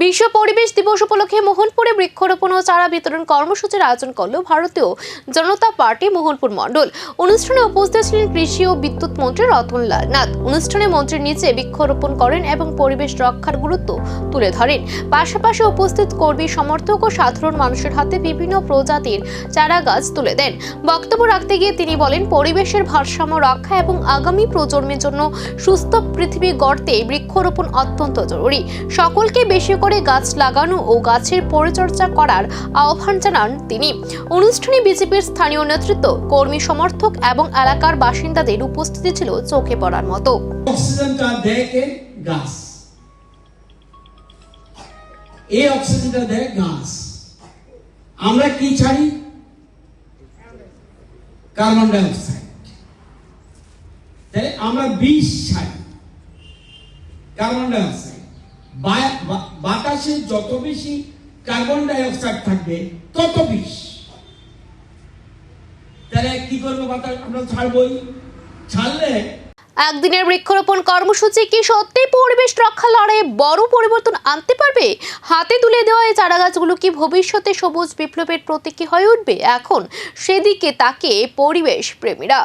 বিশ্ব পরিবেশ দিবস উপলক্ষে মোহনপুরে বৃক্ষরোপণ ও চারা বিতরণ কর্মসূচির আয়োজন করল ভারতীয় জনতা পার্টি মোহনপুর মণ্ডল। অনুষ্ঠানে উপস্থিত ছিলেন কৃষি ও বিদ্যুৎ মন্ত্রী রতনলাল নাথ। অনুষ্ঠানে মন্ত্রীর নিচে বৃক্ষরোপণ করেন এবং পরিবেশ রক্ষার গুরুত্ব তুলে ধরেন। পাশাপাশি উপস্থিত কর্মী সমর্থক ও সাধারণ মানুষের হাতে বিভিন্ন প্রজাতির চারা গাছ তুলে দেন। বক্তব্য রাখতে গিয়ে তিনি বলেন, পরিবেশের ভারসাম্য রক্ষা এবং আগামী প্রজন্মের জন্য সুস্থ পৃথিবী গড়তে বৃক্ষরোপণ অত্যন্ত জরুরি। সকলকে বেশি করে গাছ লাগানো ও গাছের পরিচর্যা করার আহ্বান জানান তিনি। অনুষ্ঠানে বিজেপির স্থানীয় নেতৃত্ব, কর্মী সমর্থক এবং এলাকার বাসিন্দাদের উপস্থিতি ছিল চোখে পড়ার মতো। অক্সিজেনটা দেয় কে? গাছ। এই অক্সিজেনটা দেয় গাছ। আমরা কি ছাড়ি? Carbon die oxide. তাই আমরা বিষ ছাড়ি, কার্বন ডাই অক্সাইড। বাতাসে যত বেশি কার্বন ডাই অক্সাইড থাকবে তত বিষ। তাহলে কি করবো? বাতাস আমরা ছাড়বই। ছাড়লে একদিনের বৃক্ষরোপণ কর্মসূচি কি সত্যি পরিবেশ রক্ষা লড়াইয়ে বড় পরিবর্তন আনতে পারবে? হাতে তুলে দেওয়া এই চারাগাছগুলো কি ভবিষ্যতে সবুজ বিপ্লবের প্রতীকী হয়ে উঠবে? এখন সেদিকে তাকিয়ে পরিবেশ প্রেমীরা।